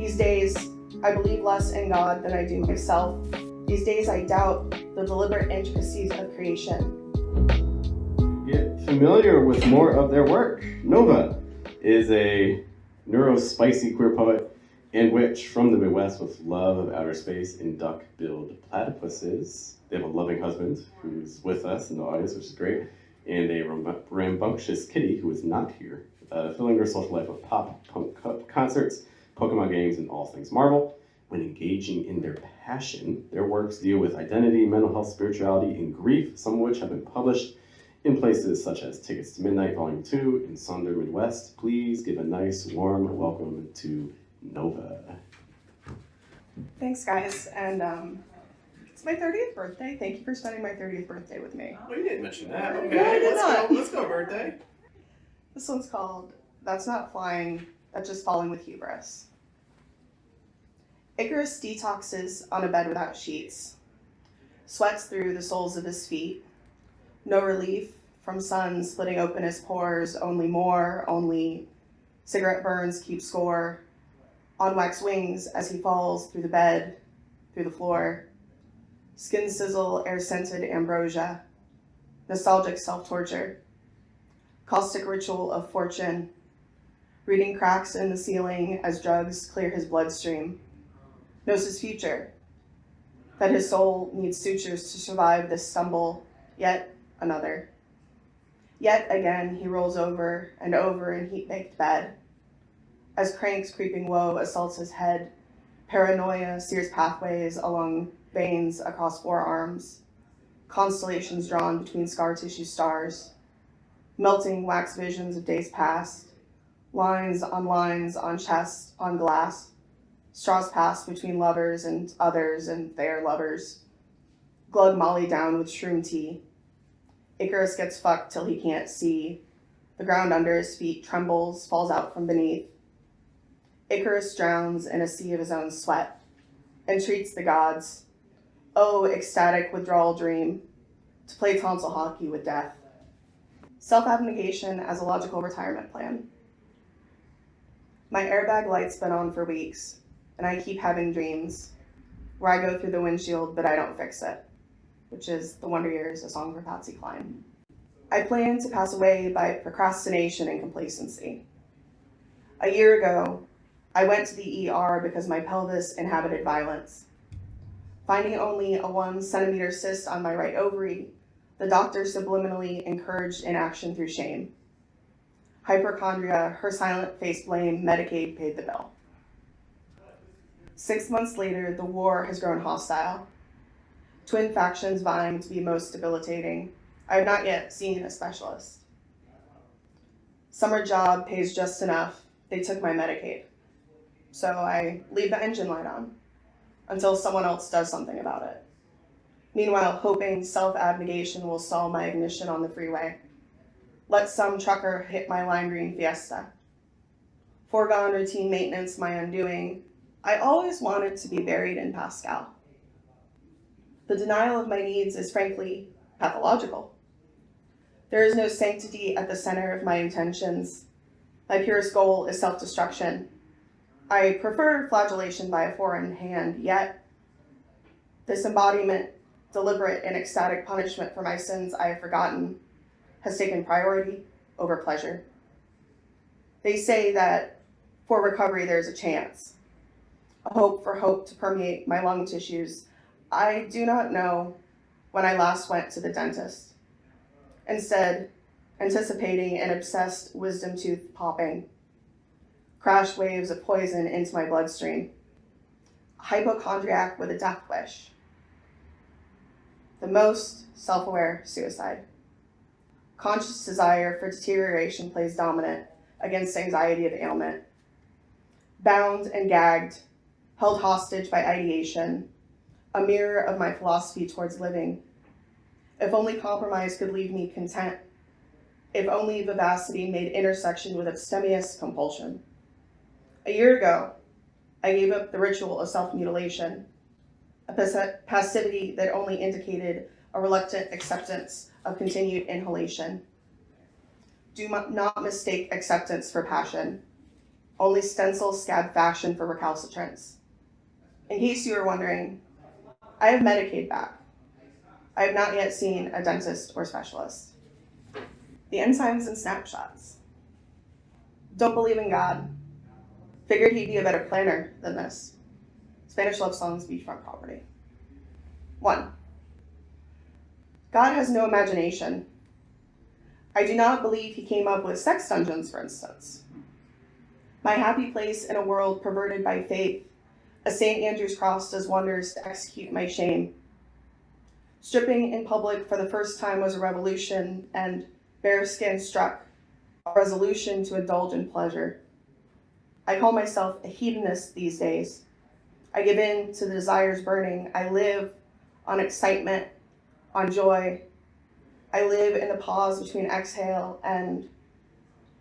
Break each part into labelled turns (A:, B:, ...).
A: These days, I believe less in God than I do myself. These days, I doubt the deliberate intricacies of creation.
B: Get familiar with more of their work. Nova is a neuro-spicy queer poet and witch from the Midwest with love of outer space and duck-billed platypuses. They have a loving husband who's with us in the audience, which is great, and a rambunctious kitty who is not here, filling their social life with pop, punk concerts, Pokemon games, and all things Marvel. When engaging in their passion, their works deal with identity, mental health, spirituality, and grief, some of which have been published in places such as Tickets to Midnight, Volume 2, and Sonder Midwest. Please give a nice, warm welcome to Nova.
A: Thanks, guys, and it's my 30th birthday. Thank you for spending my 30th birthday with me.
B: Oh, you didn't mention that. Okay,
A: No, I did not.
B: Let's go, birthday.
A: This one's called That's Not Flying, That's Just Falling with Hubris. Icarus detoxes on a bed without sheets, sweats through the soles of his feet. No relief from sun splitting open his pores, only cigarette burns keep score. On wax wings as he falls through the bed, through the floor. Skin sizzle, air-scented ambrosia. Nostalgic self-torture. Caustic ritual of fortune. Reading cracks in the ceiling as drugs clear his bloodstream. Knows his future. That his soul needs sutures to survive this stumble, yet another. Yet again he rolls over and over in heat-baked bed. As crank's creeping woe assaults his head, paranoia sears pathways along veins across forearms, constellations drawn between scar tissue stars, melting wax visions of days past, lines on chest, on glass, straws pass between lovers and others and their lovers, glug Molly down with shroom tea. Icarus gets fucked till he can't see. The ground under his feet trembles, falls out from beneath. Icarus drowns in a sea of his own sweat, entreats the gods. Oh, ecstatic withdrawal dream, to play tonsil hockey with death. Self-abnegation as a logical retirement plan. My airbag light's been on for weeks, and I keep having dreams where I go through the windshield, but I don't fix it, which is The Wonder Years, a song for Patsy Cline. I plan to pass away by procrastination and complacency. A year ago, I went to the ER because my pelvis inhabited violence. Finding only a 1 centimeter cyst on my right ovary, the doctor subliminally encouraged inaction through shame. Hypochondria, her silent face blame, Medicaid paid the bill. 6 months later, the war has grown hostile. Twin factions vying to be most debilitating. I have not yet seen a specialist. Summer job pays just enough. They took my Medicaid. So I leave the engine light on until someone else does something about it. Meanwhile, hoping self-abnegation will stall my ignition on the freeway. Let some trucker hit my lime green Fiesta. Foregone routine maintenance my undoing. I always wanted to be buried in Pascal. The denial of my needs is frankly pathological. There is no sanctity at the center of my intentions. My purest goal is self-destruction. I prefer flagellation by a foreign hand, yet this embodiment, deliberate and ecstatic punishment for my sins I have forgotten, has taken priority over pleasure. They say that for recovery there's a chance, a hope for hope to permeate my lung tissues. I do not know when I last went to the dentist. Instead, anticipating an obsessed wisdom tooth popping, crash waves of poison into my bloodstream, a hypochondriac with a death wish, the most self-aware suicide. Conscious desire for deterioration plays dominant against anxiety of ailment. Bound and gagged, held hostage by ideation, a mirror of my philosophy towards living. If only compromise could leave me content. If only vivacity made intersection with abstemious compulsion. A year ago, I gave up the ritual of self-mutilation, a passivity that only indicated a reluctant acceptance of continued inhalation. Do not mistake acceptance for passion. only stencil scab fashion for recalcitrants. In case you were wondering, I have Medicaid back. I have not yet seen a dentist or specialist. The enzymes and snapshots. Don't believe in God. Figured he'd be a better planner than this. Spanish love songs, beachfront property. 1. God has no imagination. I do not believe he came up with sex dungeons, for instance. My happy place in a world perverted by faith, a St. Andrew's cross does wonders to execute my shame. Stripping in public for the first time was a revolution, and bearskin struck a resolution to indulge in pleasure. I call myself a hedonist these days. I give in to the desires burning. I live on excitement, on joy. I live in the pause between exhale and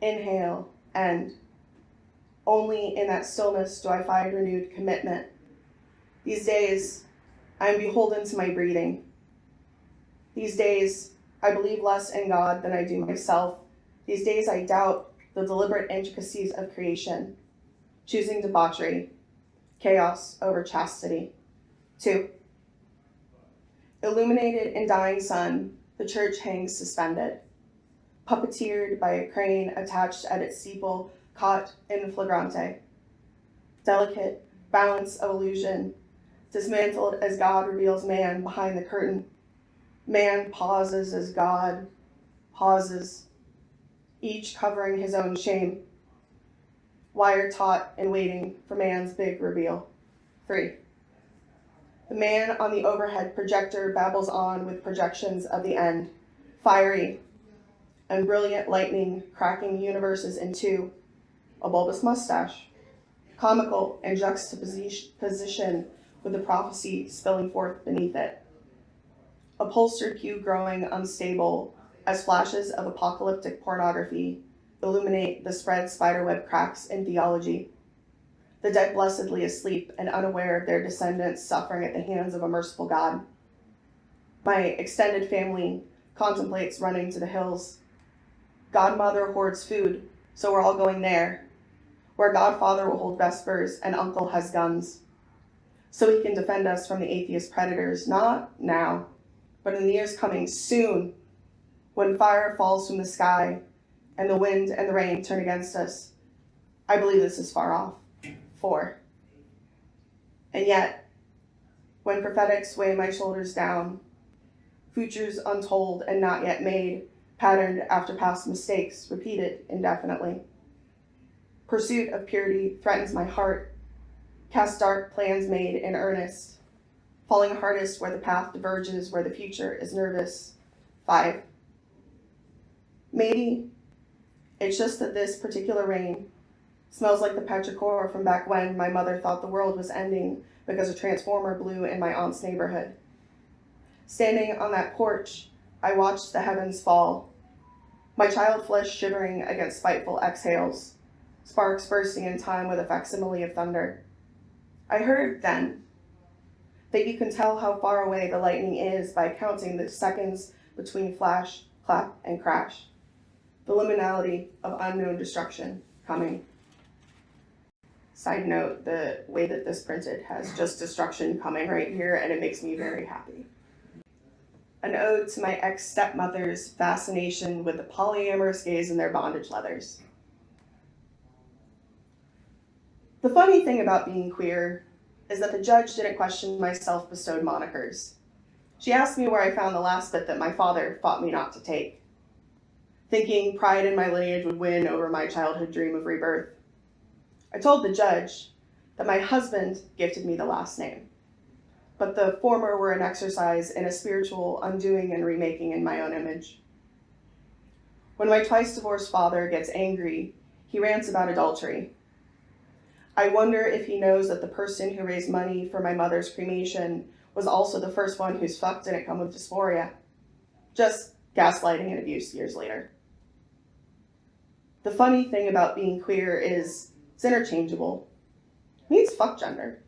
A: inhale, and only in that stillness do I find renewed commitment. These days, I am beholden to my breathing. These days, I believe less in God than I do myself. These days, I doubt the deliberate intricacies of creation, choosing debauchery, chaos over chastity. 2. Illuminated in dying sun, the church hangs suspended, puppeteered by a crane attached at its steeple, caught in flagrante. Delicate balance of illusion, dismantled as God reveals man behind the curtain. Man pauses as God pauses, each covering his own shame. Wire taut and waiting for man's big reveal. 3. The man on the overhead projector babbles on with projections of the end, fiery and brilliant lightning cracking universes in two, a bulbous mustache, comical in juxtaposition with the prophecy spilling forth beneath it. Upholstered hue growing unstable as flashes of apocalyptic pornography illuminate the spread spiderweb cracks in theology. The dead blessedly asleep and unaware of their descendants suffering at the hands of a merciful God. My extended family contemplates running to the hills. Godmother hoards food, so we're all going there, where Godfather will hold vespers and Uncle has guns, so he can defend us from the atheist predators, not now, but in the years coming soon, when fire falls from the sky and the wind and the rain turn against us. I believe this is far off. 4. And yet, when prophetics weigh my shoulders down, futures untold and not yet made, patterned after past mistakes, repeated indefinitely. Pursuit of purity threatens my heart, cast dark plans made in earnest, falling hardest where the path diverges, where the future is nervous. 5. Maybe it's just that this particular rain smells like the petrichor from back when my mother thought the world was ending because a transformer blew in my aunt's neighborhood. Standing on that porch, I watched the heavens fall, my child flesh shivering against spiteful exhales, sparks bursting in time with a facsimile of thunder. I heard then that you can tell how far away the lightning is by counting the seconds between flash, clap, and crash. The liminality of unknown destruction coming. Side note, the way that this printed has just destruction coming right here, and it makes me very happy. An ode to my ex-stepmother's fascination with the polyamorous gays and their bondage leathers. The funny thing about being queer is that the judge didn't question my self-bestowed monikers. She asked me where I found the last bit that my father fought me not to take, thinking pride in my lineage would win over my childhood dream of rebirth. I told the judge that my husband gifted me the last name, but the former were an exercise in a spiritual undoing and remaking in my own image. When my twice divorced father gets angry, he rants about adultery. I wonder if he knows that the person who raised money for my mother's cremation was also the first one whose fuck didn't come with dysphoria. Just gaslighting and abuse years later. The funny thing about being queer is it's interchangeable. It means fuck gender.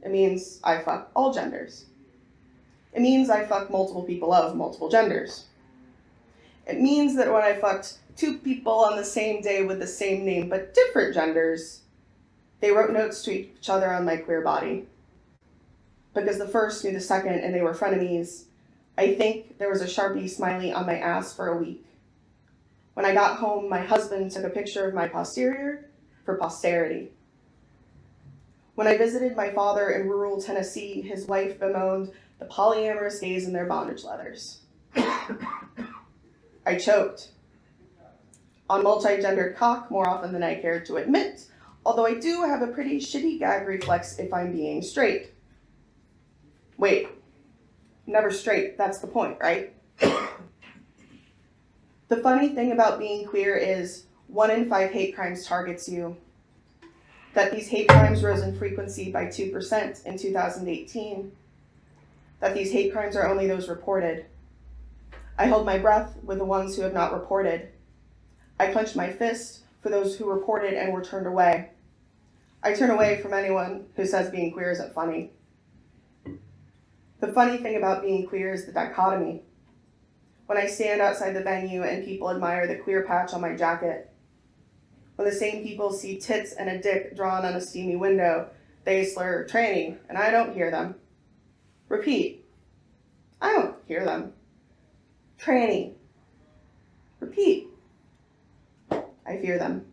A: It means I fuck all genders. It means I fuck multiple people of multiple genders. It means that when I fucked two people on the same day with the same name but different genders, they wrote notes to each other on my queer body. Because the first knew the second and they were frenemies, I think there was a Sharpie smiley on my ass for a week. When I got home, my husband took a picture of my posterior for posterity. When I visited my father in rural Tennessee, his wife bemoaned the polyamorous gays in their bondage leathers. I choked. On multi-gendered cock more often than I cared to admit, although I do have a pretty shitty gag reflex if I'm being straight. Wait, never straight, that's the point, right? The funny thing about being queer is 1 in 5 hate crimes targets you. That these hate crimes rose in frequency by 2% in 2018. That these hate crimes are only those reported. I hold my breath with the ones who have not reported. I clench my fist for those who reported and were turned away. I turn away from anyone who says being queer isn't funny. The funny thing about being queer is the dichotomy. When I stand outside the venue and people admire the queer patch on my jacket. When the same people see tits and a dick drawn on a steamy window, they slur tranny, and I don't hear them. Repeat. I don't hear them. Tranny. Repeat. I fear them.